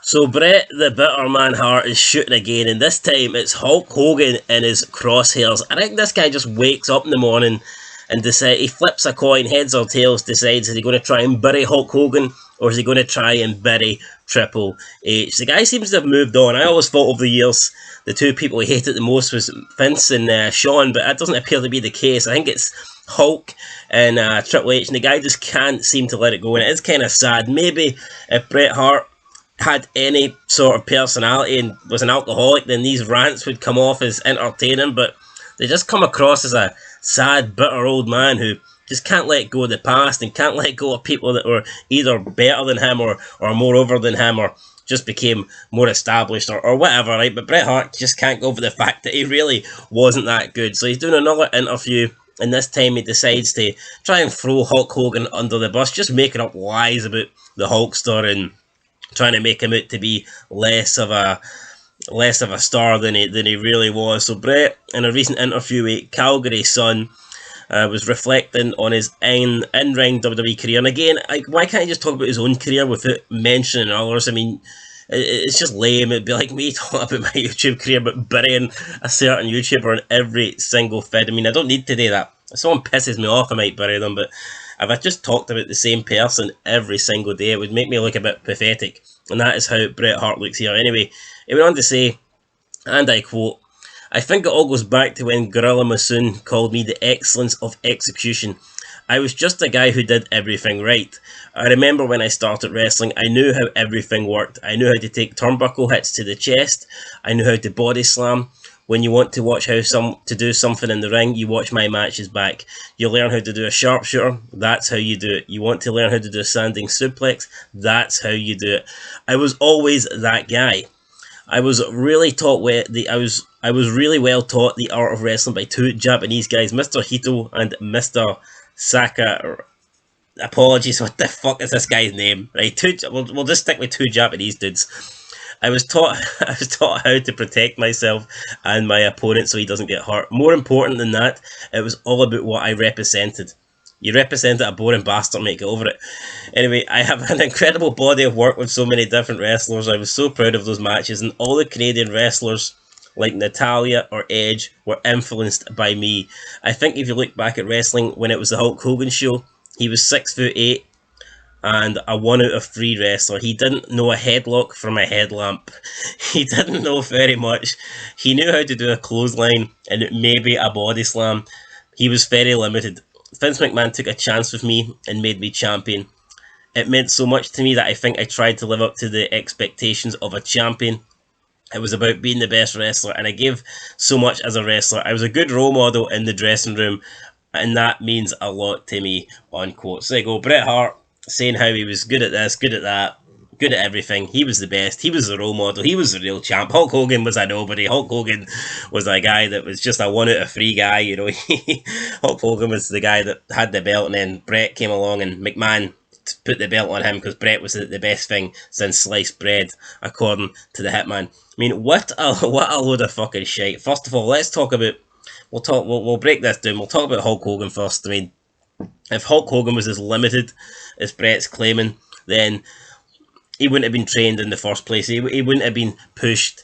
So Bret the Bitterman Hart is shooting again, and this time it's Hulk Hogan in his crosshairs. I think this guy just wakes up in the morning and he flips a coin, heads or tails, decides is he going to try and bury Hulk Hogan or is he going to try and bury Triple H. The guy seems to have moved on. I always thought over the years the two people he hated the most was Vince and Shawn, but that doesn't appear to be the case. I think it's Hulk and Triple H, and the guy just can't seem to let it go, and it is kind of sad. Maybe if Bret Hart had any sort of personality and was an alcoholic, then these rants would come off as entertaining, but they just come across as a sad, bitter old man who just can't let go of the past and can't let go of people that were either better than him or more over than him or just became more established or whatever, right? But Bret Hart just can't go over the fact that he really wasn't that good. So he's doing another interview, and this time he decides to try and throw Hulk Hogan under the bus, just making up lies about the Hulkster and trying to make him out to be less of a star than he really was. So Bret, in a recent interview with Calgary Sun, was reflecting on his in-ring WWE career. And again, why can't he just talk about his own career without mentioning others? I mean, it's just lame. It'd be like me talking about my YouTube career, but burying a certain YouTuber in every single vid. I mean, I don't need to do that. If someone pisses me off, I might bury them, but if I just talked about the same person every single day, it would make me look a bit pathetic. And that is how Bret Hart looks here. Anyway, he went on to say, and I quote, "I think it all goes back to when Gorilla Monsoon called me the excellence of execution. I was just a guy who did everything right. I remember when I started wrestling, I knew how everything worked. I knew how to take turnbuckle hits to the chest. I knew how to body slam. When you want to watch to do something in the ring, you watch my matches back. You learn how to do a sharpshooter. That's how you do it. You want to learn how to do a standing suplex. That's how you do it. I was always that guy. I was really really well taught the art of wrestling by two Japanese guys, Mr. Hito and Mr. Saka. Apologies, what the fuck is this guy's name? Right, we'll just stick with two Japanese dudes. I was taught how to protect myself and my opponent so he doesn't get hurt. More important than that, it was all about what I represented. You represented a boring bastard, mate, get over it. Anyway, I have an incredible body of work with so many different wrestlers. I was so proud of those matches, and all the Canadian wrestlers like Natalia or Edge were influenced by me. I think if you look back at wrestling when it was the Hulk Hogan show, he was 6'8" and a 1 out of 3 wrestler. He didn't know a headlock from a headlamp. He didn't know very much. He knew how to do a clothesline and maybe a body slam. He was very limited. Vince McMahon took a chance with me and made me champion. It meant so much to me that I think I tried to live up to the expectations of a champion. It was about being the best wrestler, and I gave so much as a wrestler. I was a good role model in the dressing room, and that means a lot to me," unquote. So there you go, Bret Hart saying how he was good at this, good at that, good at everything. He was the best. He was the role model. He was the real champ. Hulk Hogan was a nobody. Hulk Hogan was a guy that was just a 1 out of 3 guy, you know. Hulk Hogan was the guy that had the belt, and then Bret came along and McMahon put the belt on him because Bret was the best thing since sliced bread, according to the Hitman. I mean, what a load of fucking shit. First of all, let's talk about, we'll break this down. We'll talk about Hulk Hogan first. I mean, if Hulk Hogan was as limited as Bret's claiming, then he wouldn't have been trained in the first place. He wouldn't have been pushed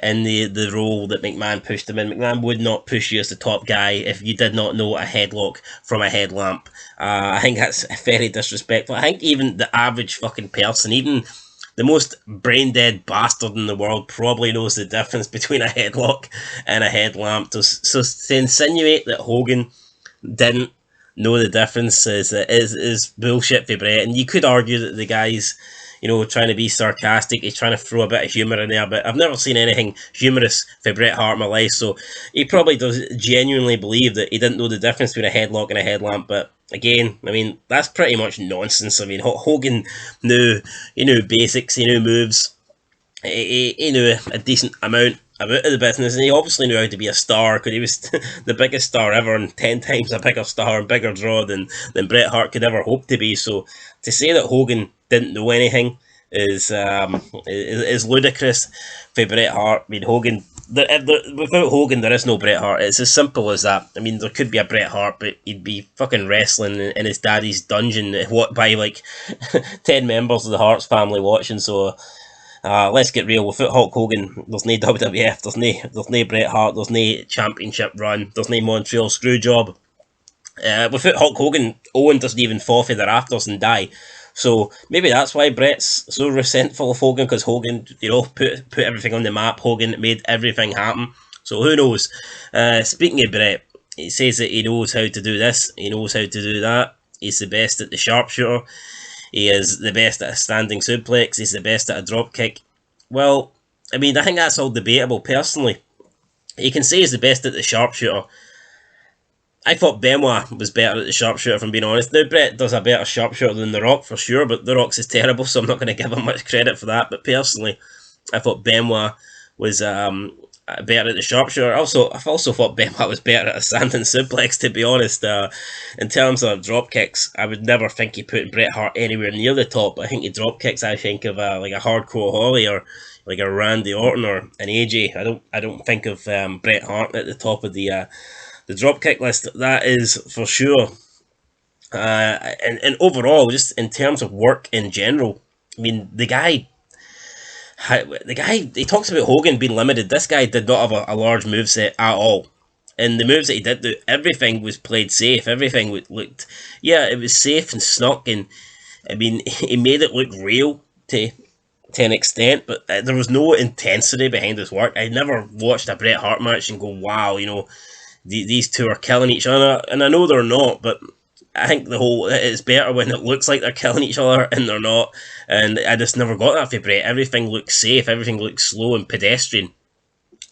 in the role that McMahon pushed him in. McMahon would not push you as the top guy if you did not know a headlock from a headlamp. I think that's very disrespectful. I think even the average fucking person, even the most brain-dead bastard in the world, probably knows the difference between a headlock and a headlamp. So to insinuate that Hogan didn't know the difference is bullshit for Bret. And you could argue that the guy's, you know, trying to be sarcastic. He's trying to throw a bit of humour in there, but I've never seen anything humorous for Bret Hart in my life, so he probably does genuinely believe that he didn't know the difference between a headlock and a headlamp. But again, I mean, that's pretty much nonsense. I mean, Hogan knew basics, he knew moves, he knew a decent amount about the business, and he obviously knew how to be a star because he was the biggest star ever and 10 times a bigger star and bigger draw than Bret Hart could ever hope to be. So to say that Hogan didn't know anything is ludicrous for Bret Hart. I mean, Hogan, without Hogan, there is no Bret Hart. It's as simple as that. I mean, there could be a Bret Hart, but he'd be fucking wrestling in his daddy's dungeon by like 10 members of the Hart's family watching. So Let's get real. Without Hulk Hogan, there's no WWF, there's no Bret Hart, there's no championship run, there's no Montreal Screwjob. Without Hulk Hogan, Owen doesn't even fall for the rafters and die. So maybe that's why Bret's so resentful of Hogan, because Hogan, put everything on the map. Hogan made everything happen. So who knows? Speaking of Bret, he says that he knows how to do this, he knows how to do that. He's the best at the sharpshooter. He is the best at a standing suplex. He's the best at a drop kick. Well, I mean, I think that's all debatable. Personally, he can say he's the best at the sharpshooter. I thought Benoit was better at the sharpshooter, if I'm being honest. Now, Bret does a better sharpshooter than The Rock, for sure, but The Rock's is terrible, so I'm not going to give him much credit for that. But personally, I thought Benoit was better at the sharpshooter. I've also thought Benoit was better at a standing suplex, to be honest. In terms of drop kicks, I would never think he put Bret Hart anywhere near the top. I think he drop kicks, I think of like a Hardcore Holly or like a Randy Orton or an AJ. I don't think of Bret Hart at the top of the dropkick list, that is for sure. And overall, just in terms of work in general, I mean, the guy, he talks about Hogan being limited. This guy did not have a large moveset at all. And the moves that he did do, everything was played safe. Everything looked, yeah, it was safe and snuck. And I mean, he made it look real to an extent, but there was no intensity behind his work. I never watched a Bret Hart match and go, wow, these two are killing each other, and I know they're not, but I think it's better when it looks like they're killing each other and they're not, and I just never got that for Bret. Everything looks safe, everything looks slow and pedestrian.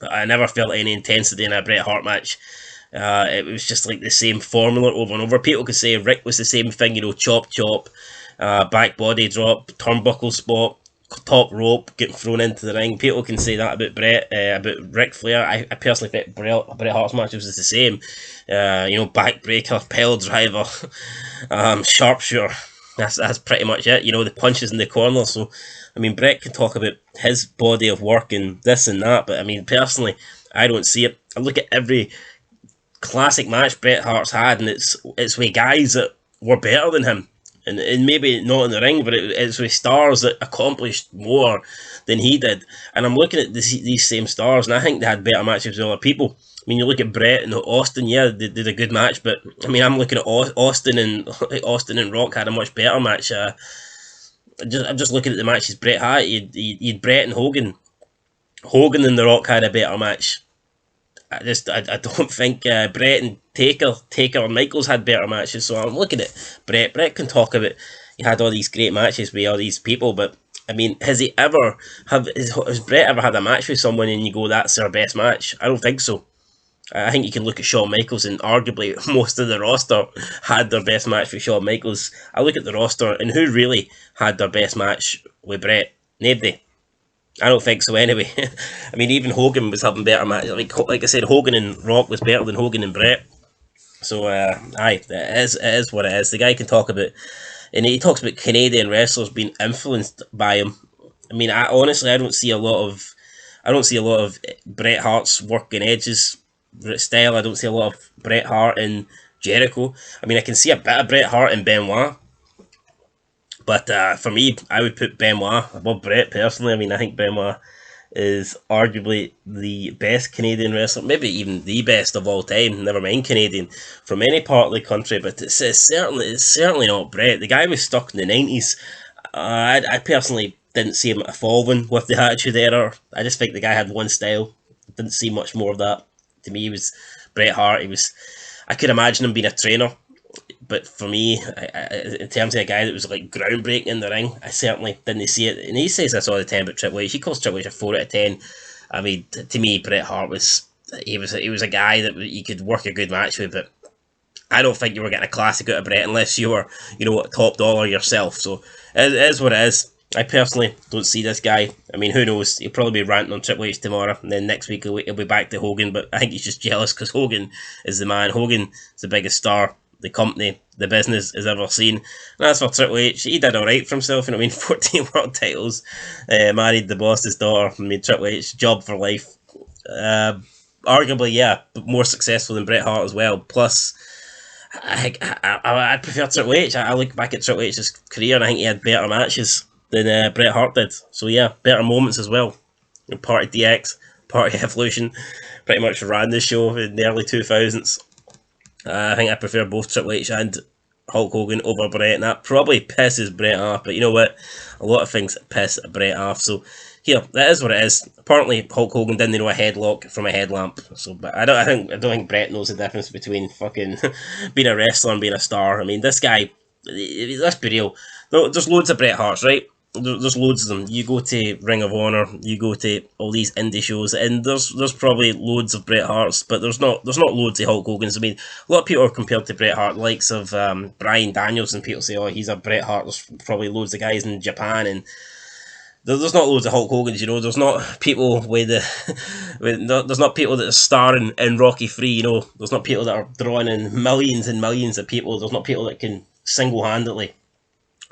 I never felt any intensity in a Bret Hart match. It was just like the same formula over and over. People could say Rick was the same thing, chop, back body drop, turnbuckle spot, top rope, getting thrown into the ring. People can say that about Bret, about Ric Flair. I personally think Bret Hart's matches was the same. Backbreaker, pile driver, sharpshooter. That's pretty much it. The punches in the corner. So, I mean, Bret can talk about his body of work and this and that, but I mean, personally, I don't see it. I look at every classic match Bret Hart's had, and it's with guys that were better than him. And maybe not in the ring, but it's with stars that accomplished more than he did. And I'm looking at these same stars, and I think they had better matches with other people. I mean, you look at Bret and Austin, yeah, they did a good match, but I mean, I'm looking at Austin and Rock had a much better match. I'm just looking at the matches Bret had. You'd Bret and Hogan. Hogan and The Rock had a better match. I don't think Bret and Taker and Michaels had better matches. So I'm looking at Bret. Bret can talk about he had all these great matches with all these people, but I mean, has Bret ever had a match with someone and you go, that's their best match? I don't think so. I think you can look at Shawn Michaels, and arguably most of the roster had their best match with Shawn Michaels. I look at the roster, and who really had their best match with Bret? Nobody. I don't think so anyway. I mean, even Hogan was having better matches. Like I said, Hogan and Rock was better than Hogan and Bret. So, it is what it is. The guy can talk about, and he talks about Canadian wrestlers being influenced by him. I mean, I don't see a lot of Bret Hart's work in Edge's style. I don't see a lot of Bret Hart in Jericho. I mean, I can see a bit of Bret Hart in Benoit. But for me, I would put Benoit above Bret personally. I mean, I think Benoit is arguably the best Canadian wrestler, maybe even the best of all time, never mind Canadian, from any part of the country. But it's certainly not Bret. The guy was stuck in the 90s. I personally didn't see him evolving with the Attitude Era. I just think the guy had one style. Didn't see much more of that. To me, he was Bret Hart. I could imagine him being a trainer. But for me, in terms of a guy that was like groundbreaking in the ring, I certainly didn't see it. And he says this all the time about Triple H. He calls Triple H a 4 out of 10. I mean, to me, Bret Hart was a guy that you could work a good match with, but I don't think you were getting a classic out of Bret unless you were, top dollar yourself. So it is what it is. I personally don't see this guy. I mean, who knows? He'll probably be ranting on Triple H tomorrow, and then next week he'll be back to Hogan. But I think he's just jealous because Hogan is the man. Hogan is the biggest star the company, the business has ever seen. And as for Triple H, he did alright for himself. 14 world titles, married the boss's daughter. I mean, Triple H, job for life. Arguably, yeah, but more successful than Bret Hart as well. Plus, I prefer Triple H. I look back at Triple H's career and I think he had better matches. than Bret Hart did. So yeah, better moments as well. Party DX, Party Evolution, pretty much ran the show in the early 2000s. I think I prefer both Triple H and Hulk Hogan over Bret, and that probably pisses Bret off. But you know what? A lot of things piss Bret off. So here, that is what it is. Apparently, Hulk Hogan didn't know a headlock from a headlamp. So, but I don't think Bret knows the difference between fucking being a wrestler and being a star. I mean, this guy. Let's be real. There's loads of Bret Harts, right? There's loads of them. You go to Ring of Honor, you go to all these indie shows, and there's probably loads of Bret Harts, but there's not loads of Hulk Hogan's. I mean, a lot of people are compared to Bret Hart, likes of Bryan Danielson. People say, oh, he's a Bret Hart. There's probably loads of guys in Japan, and there's not loads of Hulk Hogan's. You know, there's not people with there's not people that are starring in Rocky 3. You know, there's not people that are drawing in millions and millions of people. There's not people that can single-handedly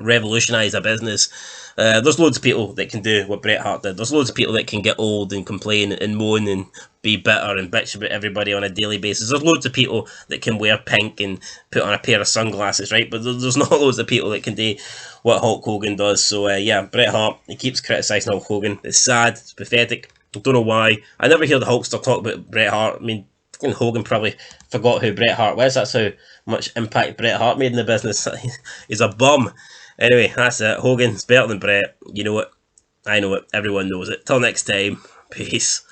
revolutionise a business. There's loads of people that can do what Bret Hart did. There's loads of people that can get old and complain and moan and be bitter and bitch about everybody on a daily basis. There's loads of people that can wear pink and put on a pair of sunglasses, right? But there's not loads of people that can do what Hulk Hogan does. So yeah, Bret Hart, he keeps criticising Hulk Hogan. It's sad, it's pathetic. I don't know why. I never hear the Hulkster talk about Bret Hart. I mean, Hogan probably forgot who Bret Hart was. That's how much impact Bret Hart made in the business. He's a bum. Anyway, that's it. Hogan's better than Bret. You know it. I know it. Everyone knows it. Till next time. Peace.